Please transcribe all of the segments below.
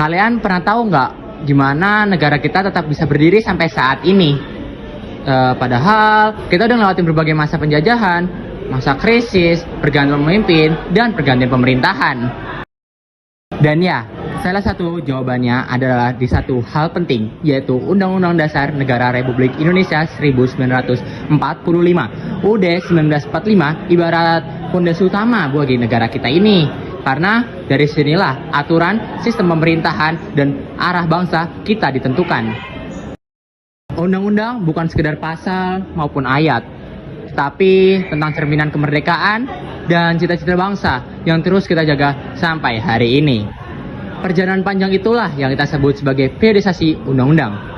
Kalian pernah tahu nggak gimana negara kita tetap bisa berdiri sampai saat ini? Padahal kita udah ngelewatin berbagai masa penjajahan, masa krisis, pergantian pemimpin, dan pergantian pemerintahan. Dan ya, salah satu jawabannya adalah di satu hal penting, yaitu Undang-Undang Dasar Negara Republik Indonesia 1945. UUD 1945 ibarat fondasi utama bagi negara kita ini. Karena dari sinilah aturan, sistem pemerintahan, dan arah bangsa kita ditentukan. Undang-undang bukan sekedar pasal maupun ayat, tapi tentang cerminan kemerdekaan dan cita-cita bangsa yang terus kita jaga sampai hari ini. Perjalanan panjang itulah yang kita sebut sebagai periodisasi undang-undang.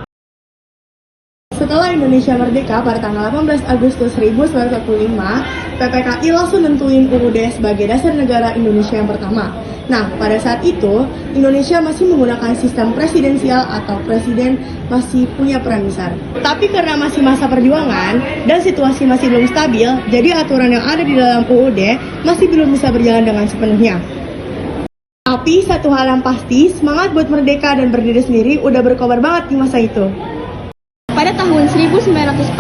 Setelah Indonesia merdeka pada tanggal 18 Agustus 1945, PPKI langsung nentuin UUD sebagai dasar negara Indonesia yang pertama. Nah, pada saat itu, Indonesia masih menggunakan sistem presidensial atau presiden masih punya peran besar. Tapi karena masih masa perjuangan dan situasi masih belum stabil, jadi aturan yang ada di dalam UUD masih belum bisa berjalan dengan sepenuhnya. Tapi satu hal yang pasti, semangat buat merdeka dan berdiri sendiri udah berkobar banget di masa itu. Pada tahun 1949,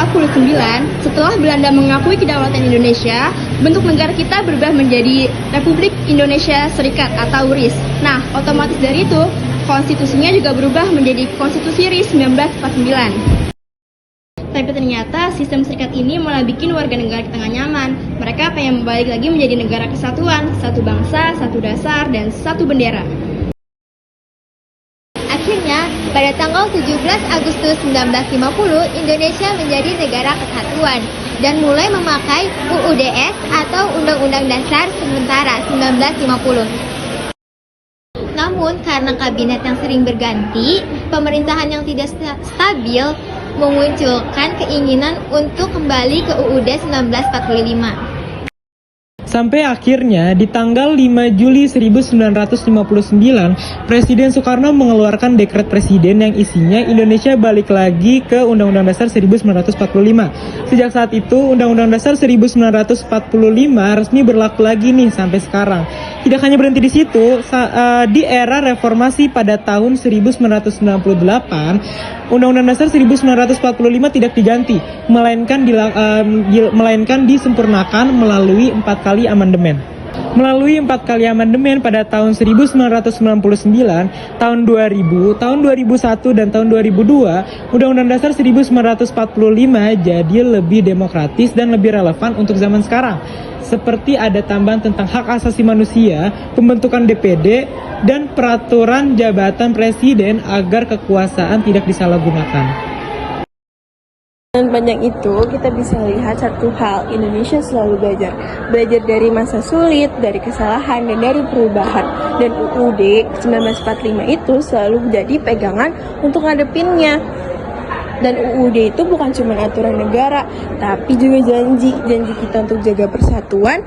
setelah Belanda mengakui kedaulatan Indonesia, bentuk negara kita berubah menjadi Republik Indonesia Serikat atau RIS. Nah, otomatis dari itu, konstitusinya juga berubah menjadi Konstitusi RIS 1949. Tapi ternyata sistem serikat ini malah bikin warga negara kita nggak nyaman. Mereka pengen balik lagi menjadi negara kesatuan, satu bangsa, satu dasar, dan satu bendera. Akhirnya, pada tanggal 17 Agustus 1950, Indonesia menjadi negara kesatuan dan mulai memakai UUDS atau Undang-Undang Dasar Sementara 1950. Namun, karena kabinet yang sering berganti, pemerintahan yang tidak stabil memunculkan keinginan untuk kembali ke UUD 1945. Sampai akhirnya di tanggal 5 Juli 1959, Presiden Soekarno mengeluarkan dekret presiden yang isinya Indonesia balik lagi ke Undang-Undang Dasar 1945. Sejak saat itu, Undang-Undang Dasar 1945 resmi berlaku lagi nih sampai sekarang. Tidak hanya berhenti di situ, di era reformasi pada tahun 1998, Undang-Undang Dasar 1945 tidak diganti, melainkan disempurnakan melalui 4 kali amandemen. Melalui 4 kali amandemen pada tahun 1999, tahun 2000, tahun 2001, dan tahun 2002, Undang-Undang Dasar 1945 jadi lebih demokratis dan lebih relevan untuk zaman sekarang. Seperti ada tambahan tentang hak asasi manusia, pembentukan DPD, dan peraturan jabatan presiden agar kekuasaan tidak disalahgunakan. Dengan panjang itu, kita bisa lihat satu hal, Indonesia selalu belajar. Belajar dari masa sulit, dari kesalahan, dan dari perubahan. Dan UUD 1945 itu selalu jadi pegangan untuk ngadepinnya. Dan UUD itu bukan cuma aturan negara, tapi juga janji kita untuk jaga persatuan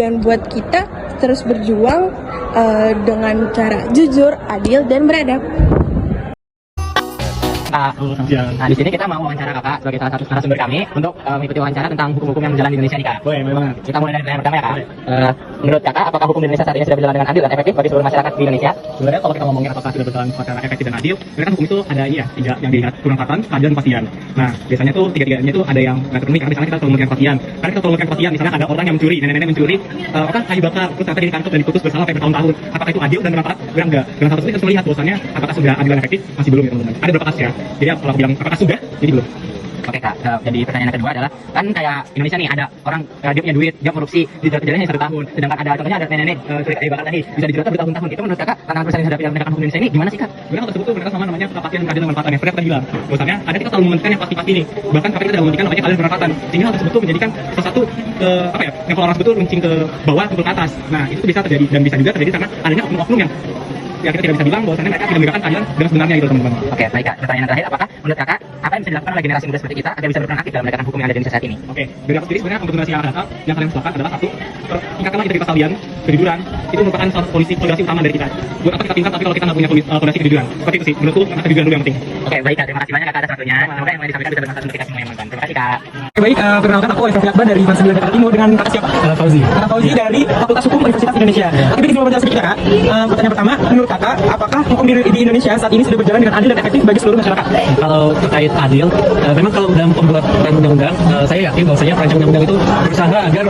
dan buat kita terus berjuang dengan cara jujur, adil, dan beradab. Nah, di sini kita mau wawancara kakak sebagai salah satu narasumber kami untuk mengikuti wawancara tentang hukum-hukum yang berjalan di Indonesia nih kak. Boleh banget. Kita mulai dari pertanyaan pertama ya kak. Menurut kakak, apakah hukum di Indonesia saat ini sudah berjalan dengan adil dan efektif bagi seluruh masyarakat di Indonesia? Sebenarnya kalau kita ngomongin apakah sudah berjalan secara efektif dan adil, sebenarnya kan hukum itu ada tiga yang dilihat, keberangkatan, keadilan, kepastian. Nah, biasanya tuh tiga-tiganya itu ada yang nggak terpenuhi karena misalnya kita selalu memberikan kepastian. Karena kita selalu memberikan kepastian, misalnya ada orang yang mencuri, nenek-nenek mencuri, kayu bakar, terus ternyata ditangkap dan diputus bersalah sampai bertahun-tahun. Apakah itu adil dan bermanfaat? Sebenarnya enggak. Dengan hal tersebut kita harus melihat bahwasannya apakah sudah adil dan efektif, masih belum ya teman-teman. Ada beberapa kasus ya. Jadi kalau bilang apakah sudah, jadi belum. Oke kak, jadi pertanyaan yang kedua adalah, kan kayak Indonesia nih ada orang dia punya duit, dia korupsi, dijeratnya 1 tahun, sedangkan ada contohnya ada nenek curi kayu bakar tadi bisa dijerat bertahun-tahun. Itu menurut kakak tantangan perusahaan yang dihadapi dalam penegakan hukum Indonesia ini gimana sih kak? Sebenarnya hal tersebut tuh mereka sama namanya kepastian, keadilan, dan kemanfaatan. Yang tadi bilang, bahwasannya ada kita selalu mementingkan yang pasti-pasti nih. Bahkan KPK tidak mementingkan namanya keadilan dan kemanfaatan. Sehingga hal tersebut tuh menjadikan salah satu level orang tersebut runcing ke bawah atau ke atas. Nah, itu bisa terjadi dan bisa juga terjadi karena adanya oknum-oknum yang kita tidak bisa bilang bahwasannya mereka tidak menegakkan keadilan dengan sebenarnya gitu teman-teman. Oke, baik kak. Pertanyaan terakhir, apakah menurut kakak apa yang bisa dilakukan oleh generasi muda seperti kita agar bisa berperan aktif dalam menegakkan hukum yang ada di Indonesia saat ini? Oke, dari aku sendiri sebenarnya untuk generasi yang akan datang, yang kalian lakukan adalah satu, tingkatkanlah integritas kalian, kejujuran. Itu merupakan salah satu fondasi utama dari kita. Buat apa kita pintar tapi kalau kita nggak punya fondasi kejujuran? Seperti itu sih, menurutku karena kejujuran dulu yang penting. Oke, baik kak. Terima kasih banyak kakak atas waktunya. Semoga yang disampaikan bisa bermanfaat untuk kita semua yang menonton. Terima kasih kak. Baik, perkenalkan aku Efek Akbar dari Banser Jakarta Timur dengan kakak siapa? Fauzi. Kakak Fauzi dari Fakultas Hukum Universitas Indonesia. Oke, sebelum penjelasan kita kak, pertanyaan pertama, menurut kakak, apakah hukum di Indonesia saat ini sudah berjalan dengan adil dan efektif bagi seluruh masyarakat? Kalau terkait adil, memang kalau dalam pembuatan undang-undang, saya yakin bahwasanya perancang undang-undang itu berusaha agar,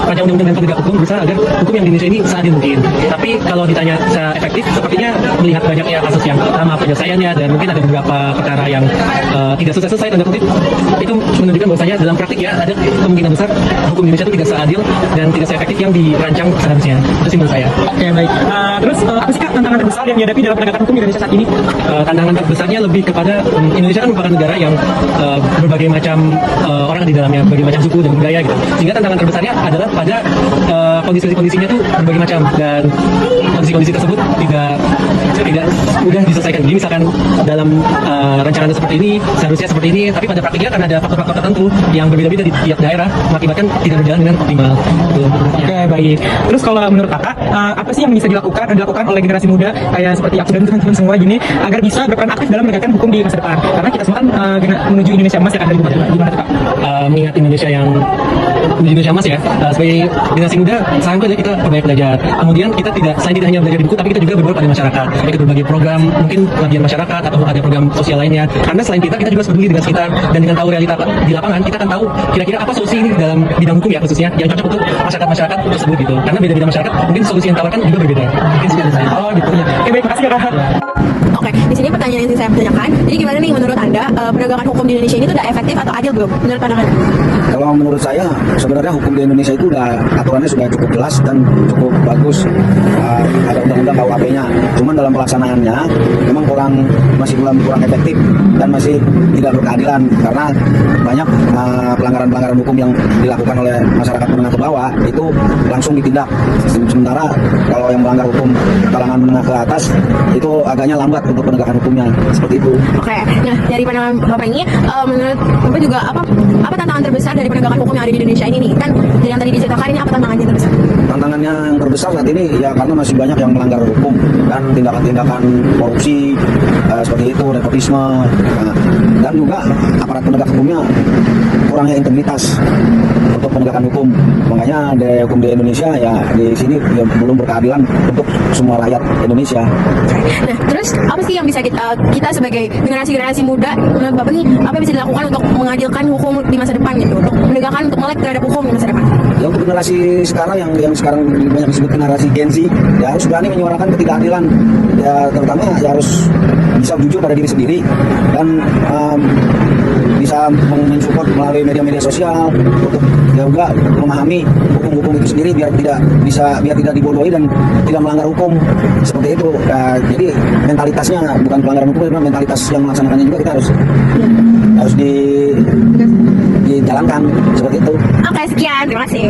perancang undang-undang dan penegak hukum berusaha agar hukum yang di Indonesia ini seadil mungkin. Tapi kalau ditanya secara efektif, sepertinya melihat banyaknya kasus yang lama penyelesaiannya dan mungkin ada beberapa perkara yang tidak selesai tanda kutip, itu menunjukkan bahwasanya dalam praktik ya ada kemungkinan besar hukum di Indonesia itu tidak seadil dan tidak seefektif yang dirancang seharusnya. Itu sih menurut saya. Oke, baik. Terus apa sih Kak tantangan terbesar yang dihadapi dalam penegakan hukum di Indonesia saat ini? Tantangan terbesarnya lebih kepada Indonesia kan merupakan negara yang berbagai macam orang di dalamnya, berbagai macam suku dan budaya gitu. Sehingga tantangan terbesarnya adalah pada kondisi-kondisinya tuh berbagai macam dan kondisi-kondisi tersebut tidak mudah diselesaikan. Jadi misalkan dalam rancangan seperti ini seharusnya seperti ini, tapi pada praktiknya karena ada faktor-faktor tertentu yang berbeda-beda di tiap daerah mengakibatkan tidak berjalan dengan optimal. Gitu. Oke, baik. Terus kalau menurut kakak, apa sih yang bisa dilakukan oleh generasi muda kayak seperti aku dan teman-teman semua gini agar bisa berperan aktif dalam menegakkan hukum di masa depan? Karena kita semua kan menuju Indonesia Emas yang akan 2045. Gimana tuh, Kak? Mengingat Indonesia yang Indonesia Emas ya, sebagai generasi muda saranku adalah kita perbanyak belajar. Kemudian kita tidak hanya belajar di buku, tapi kita juga berbaur pada masyarakat. Baik itu berbagai program, mungkin pengabdian masyarakat atau ada program sosial lainnya. Karena selain kita juga harus peduli dengan sekitar dan dengan tahu realita di lapangan, kita akan tahu kira-kira apa solusi ini dalam bidang hukum ya khususnya yang cocok untuk masyarakat tersebut gitu. Karena beda-beda masyarakat, mungkin solusi yang ditawarkan juga berbeda. Mungkin sekian dari saya. Oh, gitu ya. Oke, baik. Makasih ya, Kak. Oke, di sini pertanyaan yang saya tanyakan. Jadi gimana nih menurut Anda penegakan hukum di Indonesia ini tuh udah efektif atau adil belum? Menurut pandangan? Kalau menurut saya sebenarnya hukum di Indonesia itu aturannya sudah cukup jelas dan cukup bagus. Ada undang-undang KUHP-nya. Cuman dalam pelaksanaannya memang masih kurang efektif dan masih tidak berkeadilan karena banyak pelanggaran-pelanggaran hukum yang dilakukan oleh masyarakat menengah ke bawah itu langsung ditindak. Sementara kalau yang melanggar hukum kalangan menengah ke atas itu agaknya lambat untuk penegakan hukumnya seperti itu. Oke, nah dari pandangan Bapak ini, menurut Bapak juga apa tantangan terbesar dari penegakan hukum yang ada di Indonesia ini nih? Kan dari yang tadi diceritakan ini apa tantangannya terbesar? Tantangannya yang terbesar saat ini ya karena masih banyak yang melanggar hukum dan tindakan-tindakan korupsi seperti itu, nepotisme, dan juga aparat penegak hukumnya kurangnya integritas untuk penegakan hukum. Makanya hukum di Indonesia ya di sini ya, belum berkeadilan untuk semua rakyat Indonesia. Nah, terus apa sih yang bisa kita sebagai generasi muda menurut Bapak nih apa yang bisa dilakukan untuk mengadilkan hukum di masa depan gitu, untuk menegakkan untuk melek terhadap hukum di masa depan? Ya untuk generasi sekarang yang sekarang banyak disebut generasi Gen Z ya harus berani menyuarakan ketidakadilan ya terutama ya harus bisa jujur pada diri sendiri dan bisa mensupport melalui media-media sosial untuk juga memahami hukum-hukum itu sendiri biar tidak dibodohi dan tidak melanggar hukum seperti itu. Jadi mentalitasnya bukan pelanggaran hukum, tapi mentalitas yang melaksanakannya juga kita harus dijalankan seperti itu. Oke, sekian, terima kasih.